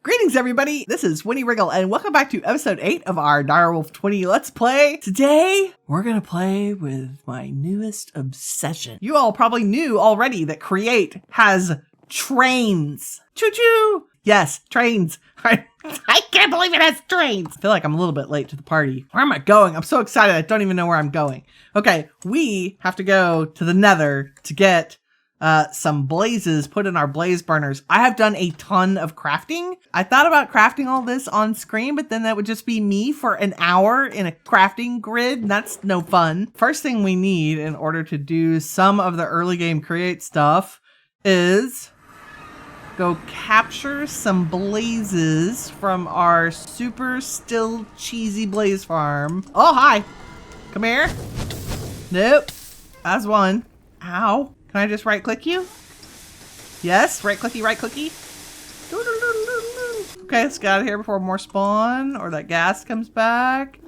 Greetings, everybody. This is Winnie, Wriggle, and welcome back to episode 8 of our Direwolf20 Let's Play. Today, we're going to play with my newest obsession. You all probably knew already that Create has trains. Choo-choo! Yes, trains. I can't believe it has trains. I feel like I'm a little bit late to the party. Where am I going? I'm so excited. I don't even know where I'm going. Okay, we have to go to the Nether to get some blazes put in our blaze burners. I have done a ton of crafting. I thought about crafting all this on screen, but then that would just be me for an hour in a crafting grid. And that's no fun. First thing we need in order to do some of the early game create stuff is go capture some blazes from our super still cheesy blaze farm. Oh, hi. Come here. Nope. That's one. Ow. Can I just right click you? Yes, right clicky, right clicky. Okay, let's get out of here before more spawn or that gas comes back.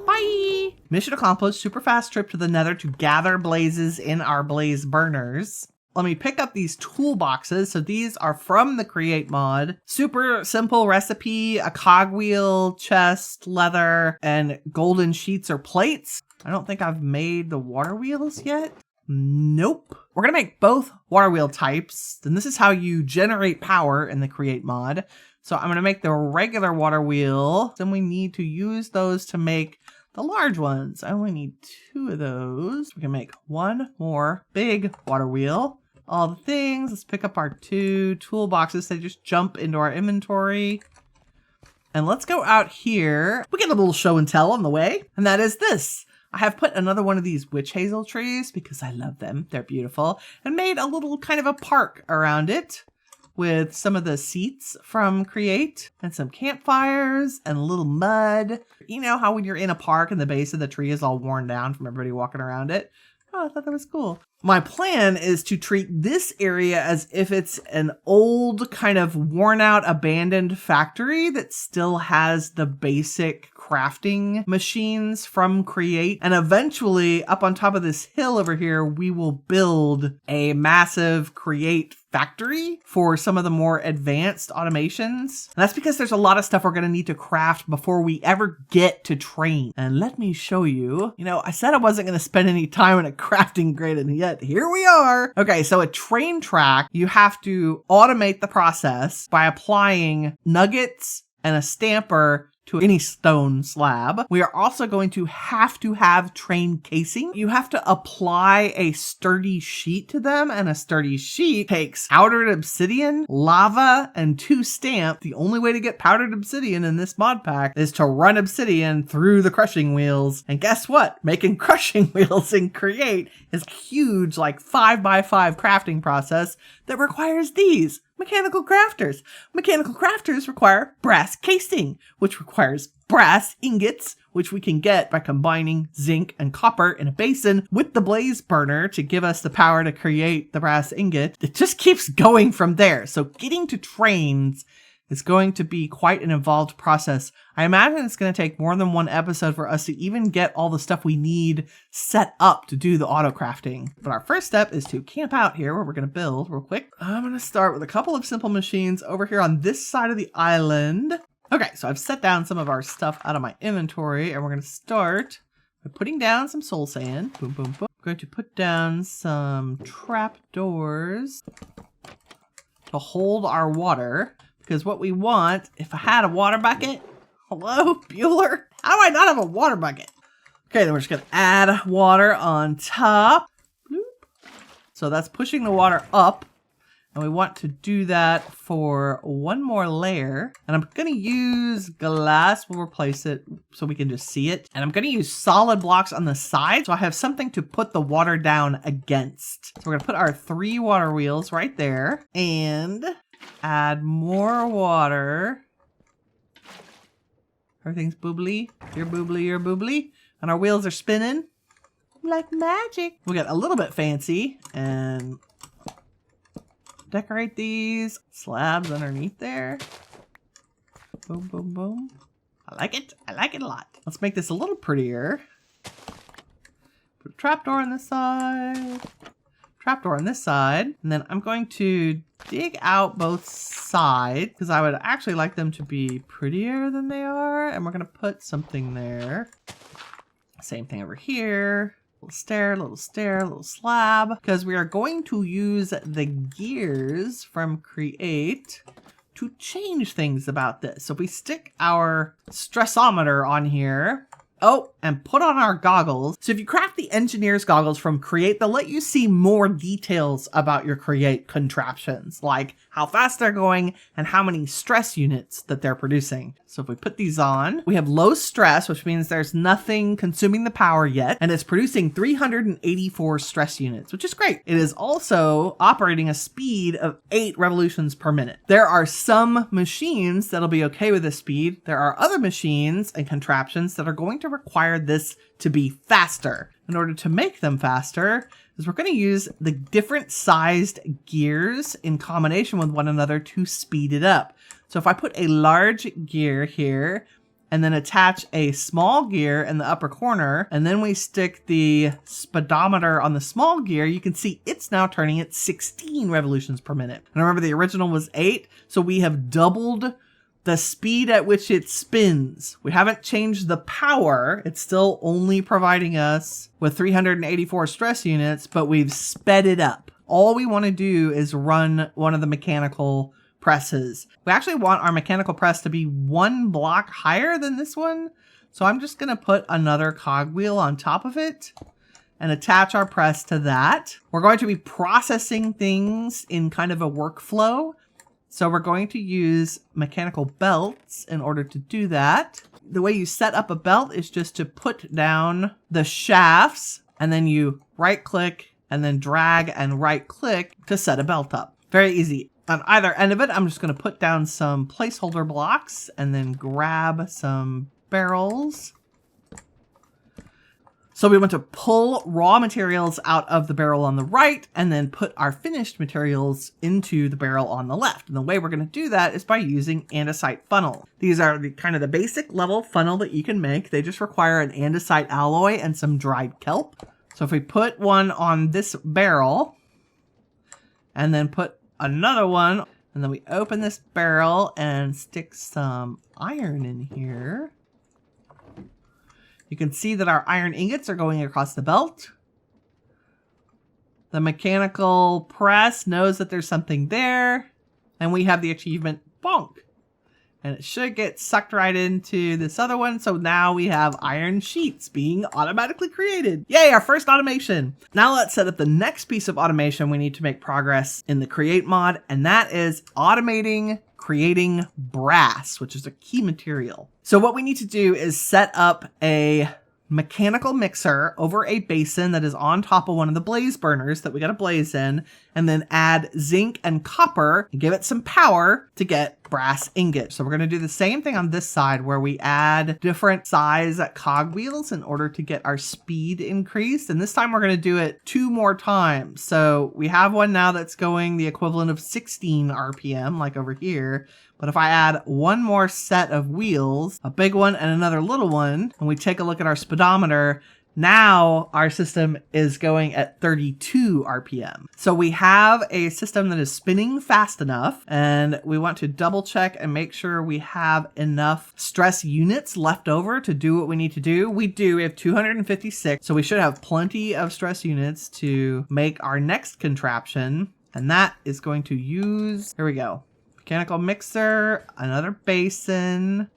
Bye. Mission accomplished. Super fast trip to the Nether to gather blazes in our blaze burners. Let me pick up these toolboxes. So these are from the Create mod. Super simple recipe, a cogwheel, chest, leather, and golden sheets or plates. I don't think I've made the water wheels yet. Nope. We're going to make both water wheel types. And this is how you generate power in the Create mod. So I'm going to make the regular water wheel. Then we need to use those to make the large ones. I only need 2 of those. We can make one more big water wheel. All the things. Let's pick up our 2 toolboxes. They just jump into our inventory. And let's go out here. We get a little show and tell on the way. And that is this. I have put another one of these witch hazel trees because I love them. They're beautiful. And made a little kind of a park around it with some of the seats from Create and some campfires and a little mud. You know how when you're in a park and the base of the tree is all worn down from everybody walking around it? Oh, I thought that was cool. My plan is to treat this area as if it's an old kind of worn out abandoned factory that still has the basic crafting machines from Create. And eventually up on top of this hill over here, we will build a massive Create factory for some of the more advanced automations. And that's because there's a lot of stuff we're going to need to craft before we ever get to train. And let me show you. You know, I said I wasn't going to spend any time in a crafting grid, and yet here we are. Okay, so a train track, you have to automate the process by applying nuggets and a stamper to any stone slab. We are also going to have train casing. You have to apply a sturdy sheet to them, and a sturdy sheet takes powdered obsidian, lava, and 2 stamp. The only way to get powdered obsidian in this mod pack is to run obsidian through the crushing wheels. And guess what? Making crushing wheels in Create is a huge, like 5x5 crafting process that requires these mechanical crafters. Mechanical crafters require brass casing, which requires brass ingots, which we can get by combining zinc and copper in a basin with the blaze burner to give us the power to create the brass ingot. It just keeps going from there. So getting to trains is going to be quite an involved process. I imagine it's going to take more than one episode for us to even get all the stuff we need set up to do the auto crafting. But our first step is to camp out here where we're going to build real quick. I'm going to start with a couple of simple machines over here on this side of the island. Okay, so I've set down some of our stuff out of my inventory, and we're going to start by putting down some soul sand. Boom, boom, boom. I'm going to put down some trap doors to hold our water. Because what we want, if I had a water bucket, hello, Bueller? How do I not have a water bucket? Okay, then we're just going to add water on top. Bloop. So that's pushing the water up. And we want to do that for one more layer. And I'm going to use glass. We'll replace it so we can just see it. And I'm going to use solid blocks on the side, so I have something to put the water down against. So we're going to put our 3 water wheels right there. And add more water. Everything's boobly. You're boobly, you're boobly. And our wheels are spinning like magic. We'll get a little bit fancy and decorate these slabs underneath there. Boom, boom, boom. I like it. I like it a lot. Let's make this a little prettier. Put a trapdoor on this side. Trapdoor on this side. And then I'm going to dig out both sides because I would actually like them to be prettier than they are. And we're going to put something there. Same thing over here. Little stair, little stair, little slab. Because we are going to use the gears from Create to change things about this. So if we stick our stressometer on here. Oh, and put on our goggles. So if you craft the engineer's goggles from Create, they'll let you see more details about your Create contraptions, like how fast they're going and how many stress units that they're producing. So if we put these on, we have low stress, which means there's nothing consuming the power yet, and it's producing 384 stress units, which is great. It is also operating a speed of 8 revolutions per minute. There are some machines that'll be okay with this speed. There are other machines and contraptions that are going to require this to be faster. In order to make them faster, is we're going to use the different sized gears in combination with one another to speed it up. So if I put a large gear here and then attach a small gear in the upper corner, and then we stick the speedometer on the small gear, you can see it's now turning at 16 revolutions per minute. And remember, the original was 8, so we have doubled the speed at which it spins. We haven't changed the power. It's still only providing us with 384 stress units, but we've sped it up. All we want to do is run one of the mechanical presses. We actually want our mechanical press to be 1 block higher than this one. So I'm just going to put another cogwheel on top of it and attach our press to that. We're going to be processing things in kind of a workflow. So we're going to use mechanical belts in order to do that. The way you set up a belt is just to put down the shafts and then you right click and then drag and right click to set a belt up. Very easy. On either end of it, I'm just going to put down some placeholder blocks and then grab some barrels. So we want to pull raw materials out of the barrel on the right and then put our finished materials into the barrel on the left. And the way we're going to do that is by using andesite funnel. These are the kind of the basic level funnel that you can make. They just require an andesite alloy and some dried kelp. So if we put one on this barrel and then put another one, and then we open this barrel and stick some iron in here. You can see that our iron ingots are going across the belt. The mechanical press knows that there's something there. And we have the achievement bonk. And it should get sucked right into this other one. So now we have iron sheets being automatically created. Yay, our first automation. Now let's set up the next piece of automation we need to make progress in the Create mod. And that is automating creating brass, which is a key material. So what we need to do is set up a mechanical mixer over a basin that is on top of one of the blaze burners that we got to blaze in, and then add zinc and copper and give it some power to get brass ingots. So we're going to do the same thing on this side where we add different size cogwheels in order to get our speed increased. And this time we're going to do it 2 more times. So we have one now that's going the equivalent of 16 RPM, like over here. But if I add one more set of wheels, a big one and another little one, and we take a look at our speedometer, now our system is going at 32 RPM. So we have a system that is spinning fast enough, and we want to double check and make sure we have enough stress units left over to do what we need to do. We do. We have 256, so we should have plenty of stress units to make our next contraption, and that is going to use, here we go. Mechanical mixer, another basin,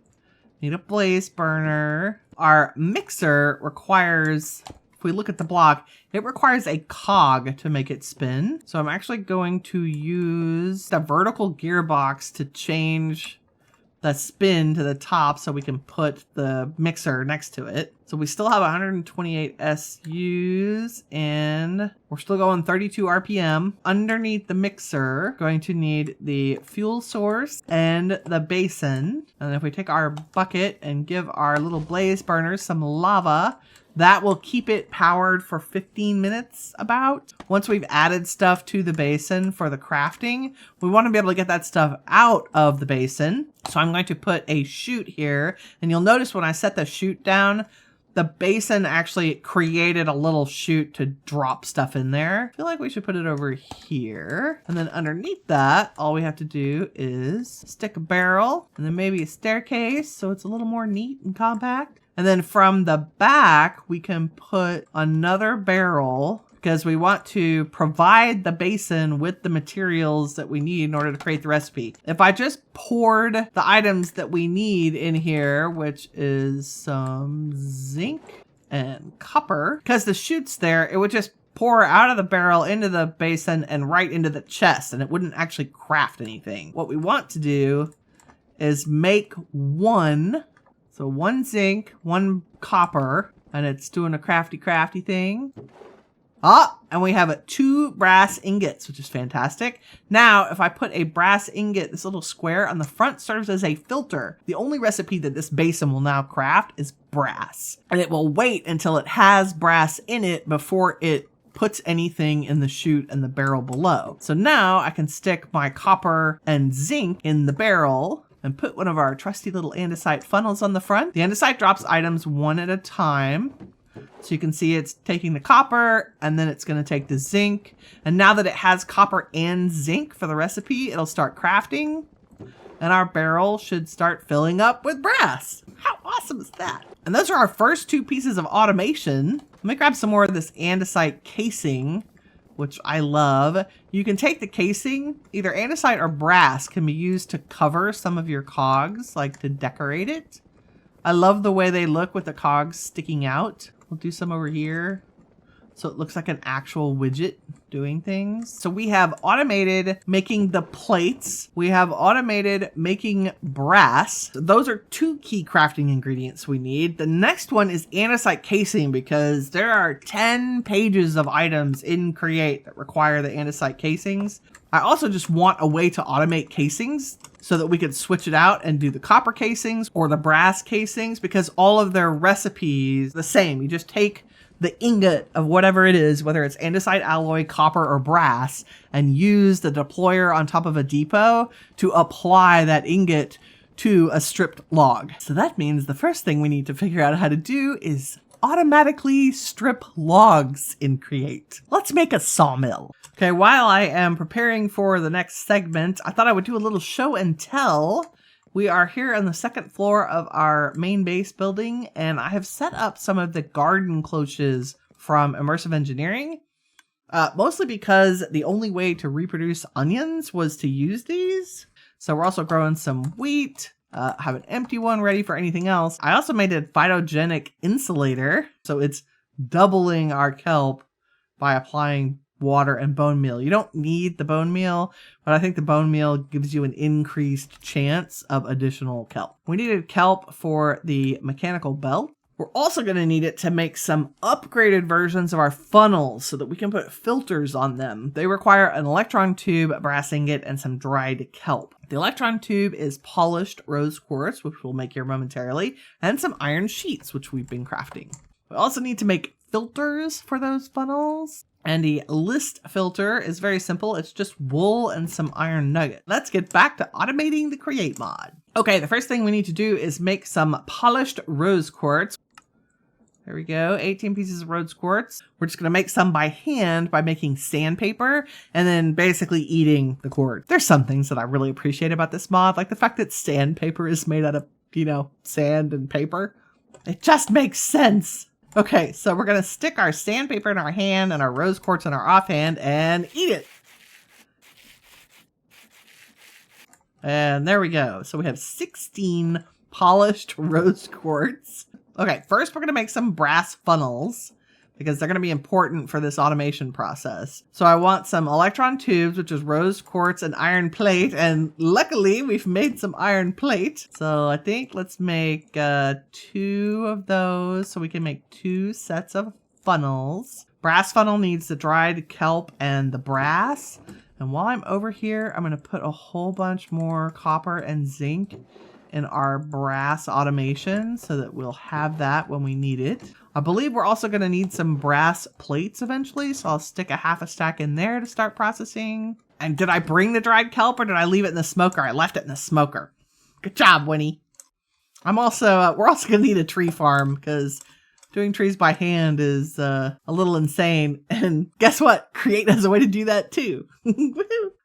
need a blaze burner. Our mixer requires, if we look at the block, it requires a cog to make it spin. So I'm actually going to use the vertical gearbox to change the spin to the top so we can put the mixer next to it. So we still have 128 SUs and we're still going 32 RPM. Underneath the mixer, going to need the fuel source and the basin. And if we take our bucket and give our little blaze burners some lava, that will keep it powered for 15 minutes about. Once we've added stuff to the basin for the crafting, we want to be able to get that stuff out of the basin. So I'm going to put a chute here, and you'll notice when I set the chute down, the basin actually created a little chute to drop stuff in there. I feel like we should put it over here. And then underneath that, all we have to do is stick a barrel and then maybe a staircase so it's a little more neat and compact. And then from the back, we can put another barrel because we want to provide the basin with the materials that we need in order to create the recipe. If I just poured the items that we need in here, which is some zinc and copper, because the chute's there, it would just pour out of the barrel into the basin and right into the chest, and it wouldn't actually craft anything. What we want to do is make one zinc, one copper, and it's doing a crafty thing. And we have 2 brass ingots, which is fantastic. Now, if I put a brass ingot, this little square on the front serves as a filter. The only recipe that this basin will now craft is brass. And it will wait until it has brass in it before it puts anything in the chute and the barrel below. So now I can stick my copper and zinc in the barrel and put one of our trusty little andesite funnels on the front. The andesite drops items one at a time. So you can see it's taking the copper and then it's going to take the zinc. And now that it has copper and zinc for the recipe, it'll start crafting. And our barrel should start filling up with brass. How awesome is that? And those are our first 2 pieces of automation. Let me grab some more of this andesite casing, which I love. You can take the casing, either andesite or brass can be used to cover some of your cogs, like to decorate it. I love the way they look with the cogs sticking out. We'll do some over here so it looks like an actual widget doing things. So we have automated making the plates. We have automated making brass. Those are 2 key crafting ingredients we need. The next one is andesite casing because there are 10 pages of items in Create that require the andesite casings. I also just want a way to automate casings so that we could switch it out and do the copper casings or the brass casings because all of their recipes the same. You just take the ingot of whatever it is, whether it's andesite, alloy, copper, or brass, and use the deployer on top of a depot to apply that ingot to a stripped log. So that means the first thing we need to figure out how to do is automatically strip logs in Create. Let's make a sawmill. Okay, while I am preparing for the next segment, I thought I would do a little show and tell. We are here on the 2nd floor of our main base building, and I have set up some of the garden cloches from Immersive Engineering, mostly because the only way to reproduce onions was to use these. So we're also growing some wheat, have an empty one ready for anything else. I also made a phytogenic insulator, so it's doubling our kelp by applying water and bone meal. You don't need the bone meal, but I think the bone meal gives you an increased chance of additional kelp. We needed kelp for the mechanical belt. We're also going to need it to make some upgraded versions of our funnels so that we can put filters on them. They require an electron tube, a brass ingot, and some dried kelp. The electron tube is polished rose quartz, which we'll make here momentarily, and some iron sheets, which we've been crafting. We also need to make filters for those funnels. And the list filter is very simple. It's just wool and some iron nugget. Let's get back to automating the Create mod. Okay, the first thing we need to do is make some polished rose quartz. There we go, 18 pieces of rose quartz. We're just gonna make some by hand by making sandpaper and then basically eating the quartz. There's some things that I really appreciate about this mod, like the fact that sandpaper is made out of, sand and paper. It just makes sense. Okay, so we're going to stick our sandpaper in our hand and our rose quartz in our offhand and eat it. And there we go. So we have 16 polished rose quartz. Okay, first we're going to make some brass funnels because they're going to be important for this automation process. So I want some electron tubes, which is rose quartz and iron plate. And luckily we've made some iron plate. So I think let's make 2 of those so we can make 2 sets of funnels. Brass funnel needs the dried kelp and the brass. And while I'm over here, I'm going to put a whole bunch more copper and zinc in our brass automation so that we'll have that when we need it. I believe we're also going to need some brass plates eventually, so I'll stick a half a stack in there to start processing. And did I bring the dried kelp or did I leave it in the smoker? I left it in the smoker. Good job, Winnie. We're also going to need a tree farm because Doing trees by hand is a little insane. And guess what? Create has a way to do that too.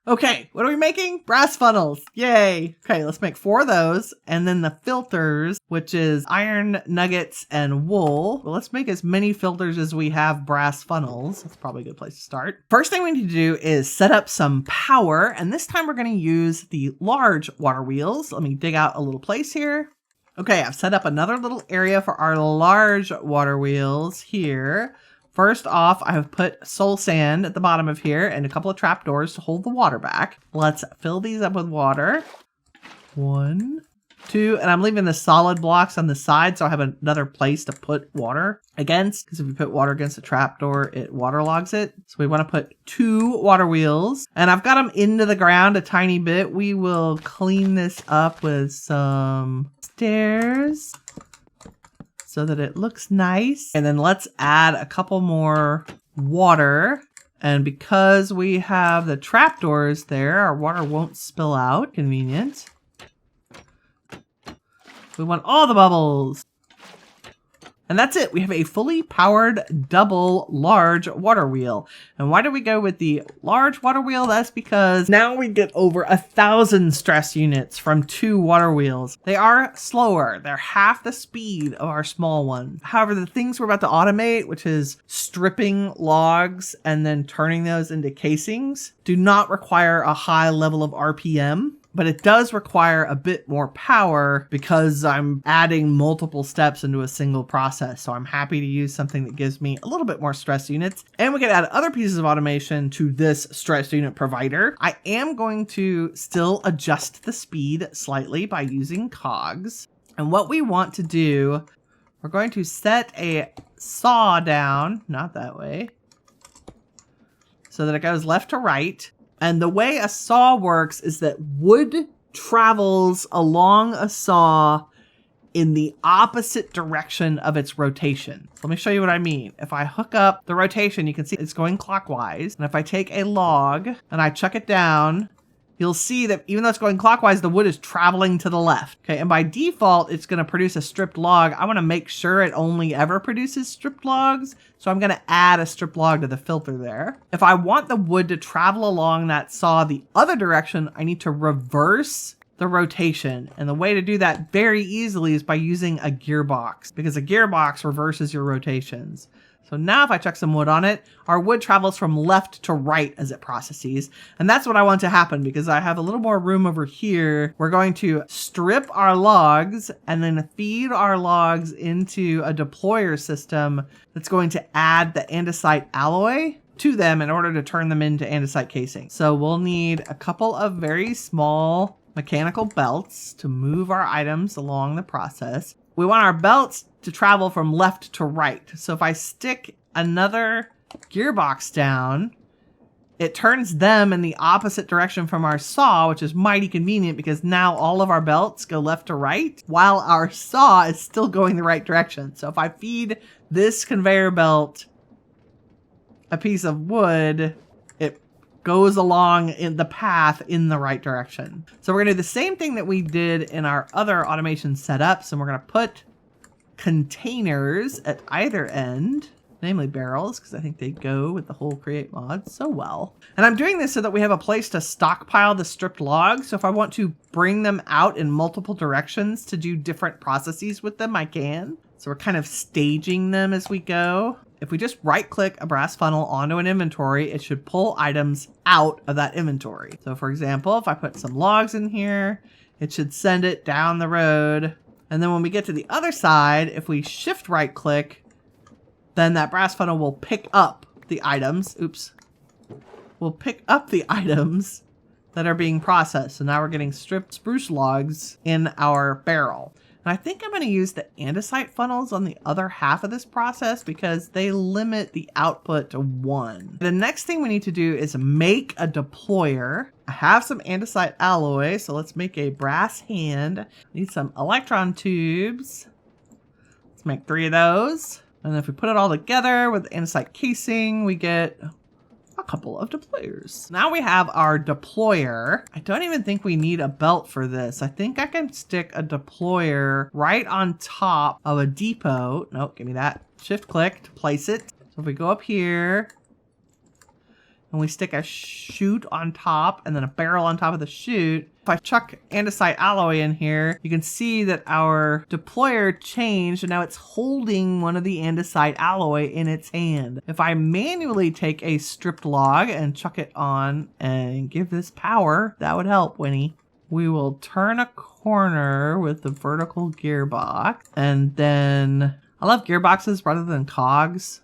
Okay, what are we making? Brass funnels. Yay. Okay, let's make 4 of those. And then the filters, which is iron nuggets and wool. Well, let's make as many filters as we have brass funnels. That's probably a good place to start. First thing we need to do is set up some power. And this time we're going to use the large water wheels. Let me dig out a little place here. Okay, I've set up another little area for our large water wheels here. First off, I have put soul sand at the bottom of here and a couple of trapdoors to hold the water back. Let's fill these up with water. 1, 2, and I'm leaving the solid blocks on the side so I have another place to put water against. Because if you put water against a trapdoor, it waterlogs it. So we want to put 2 water wheels. And I've got them into the ground a tiny bit. We will clean this up with some stairs so that it looks nice. And then let's add a couple more water. And because we have the trapdoors there, our water won't spill out. Convenient. We want all the bubbles. And that's it. We have a fully powered double large water wheel. And why do we go with the large water wheel? That's because now we get over 1,000 stress units from 2 water wheels. They are slower. They're half the speed of our small one. However, the things we're about to automate, which is stripping logs and then turning those into casings, do not require a high level of RPM. But it does require a bit more power because I'm adding multiple steps into a single process. So I'm happy to use something that gives me a little bit more stress units. And we can add other pieces of automation to this stress unit provider. I am going to still adjust the speed slightly by using cogs. And what we want to do, we're going to set a saw down, not that way, so that it goes left to right. And the way a saw works is that wood travels along a saw in the opposite direction of its rotation. Let me show you what I mean. If I hook up the rotation, you can see it's going clockwise. And if I take a log and I chuck it down, you'll see that even though it's going clockwise, the wood is traveling to the left. Okay, and by default, it's going to produce a stripped log. I want to make sure it only ever produces stripped logs. So I'm going to add a stripped log to the filter there. If I want the wood to travel along that saw the other direction, I need to reverse the rotation. And the way to do that very easily is by using a gearbox, because a gearbox reverses your rotations. So now if I chuck some wood on it, our wood travels from left to right as it processes. And that's what I want to happen because I have a little more room over here. We're going to strip our logs and then feed our logs into a deployer system that's going to add the andesite alloy to them in order to turn them into andesite casing. So we'll need a couple of very small mechanical belts to move our items along the process. We want our belts to travel from left to right. So if I stick another gearbox down, it turns them in the opposite direction from our saw, which is mighty convenient because now all of our belts go left to right while our saw is still going the right direction. So if I feed this conveyor belt a piece of wood, it goes along in the path in the right direction. So we're gonna do the same thing that we did in our other automation setups, and we're gonna put containers at either end, namely barrels, because I think they go with the whole create mod so well. And I'm doing this so that we have a place to stockpile the stripped logs. So if I want to bring them out in multiple directions to do different processes with them, I can. So we're kind of staging them as we go. If we just right click a brass funnel onto an inventory, it should pull items out of that inventory. So for example, if I put some logs in here, it should send it down the road. And then when we get to the other side, if we shift right click, then that brass funnel will pick up the items. Oops. Will pick up the items that are being processed. So now we're getting stripped spruce logs in our barrel. And I think I'm going to use the andesite funnels on the other half of this process because they limit the output to 1. The next thing we need to do is make a deployer. I have some andesite alloy, so let's make a brass hand. Need some electron tubes. Let's make 3 of those. And if we put it all together with the andesite casing, we get a couple of deployers. Now we have our deployer. I don't even think we need a belt for this. I think I can stick a deployer right on top of a depot. Nope, give me that. Shift click to place it. So if we go up here and we stick a chute on top and then a barrel on top of the chute, if I chuck andesite alloy in here, you can see that our deployer changed and now it's holding one of the andesite alloy in its hand. If I manually take a stripped log and chuck it on and give this power, that would help, Winnie. We will turn a corner with the vertical gearbox, and then I love gearboxes rather than cogs.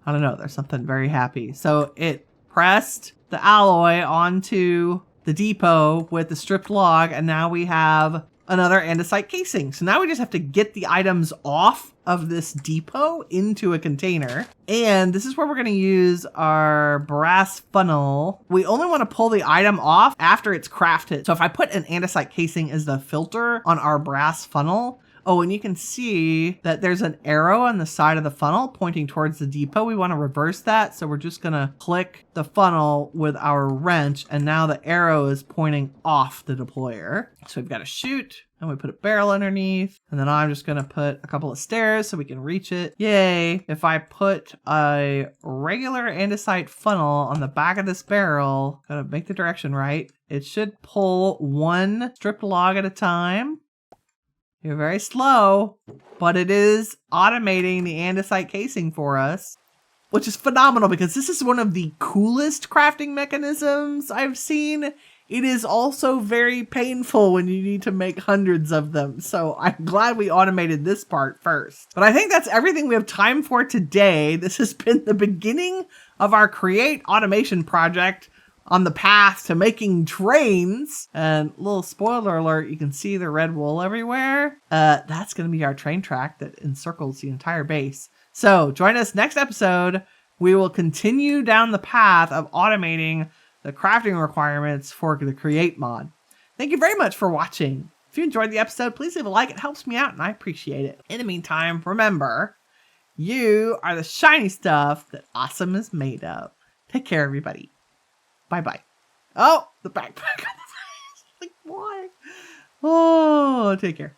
I don't know, there's something very happy. So it pressed the alloy onto the depot with the stripped log, and now we have another andesite casing. So now we just have to get the items off of this depot into a container. And this is where we're going to use our brass funnel. We only want to pull the item off after it's crafted. So if I put an andesite casing as the filter on our brass funnel, oh, and you can see that there's an arrow on the side of the funnel pointing towards the depot. We want to reverse that. So we're just going to click the funnel with our wrench. And now the arrow is pointing off the deployer. So we've got a chute and we put a barrel underneath. And then I'm just going to put a couple of stairs so we can reach it. Yay. If I put a regular andesite funnel on the back of this barrel, gotta make the direction right. It should pull one stripped log at a time. You're very slow, but it is automating the andesite casing for us, which is phenomenal because this is one of the coolest crafting mechanisms I've seen. It is also very painful when you need to make hundreds of them. So I'm glad we automated this part first. But I think that's everything we have time for today. This has been the beginning of our Create Automation project on the path to making trains. And little spoiler alert, you can see the red wool everywhere. That's going to be our train track that encircles the entire base. So join us next episode. We will continue down the path of automating the crafting requirements for the Create mod. Thank you very much for watching. If you enjoyed the episode, please leave a like. It helps me out and I appreciate it. In the meantime, remember, you are the shiny stuff that awesome is made of. Take care, everybody. Bye-bye. Oh, the backpack. Like, why? Oh, take care.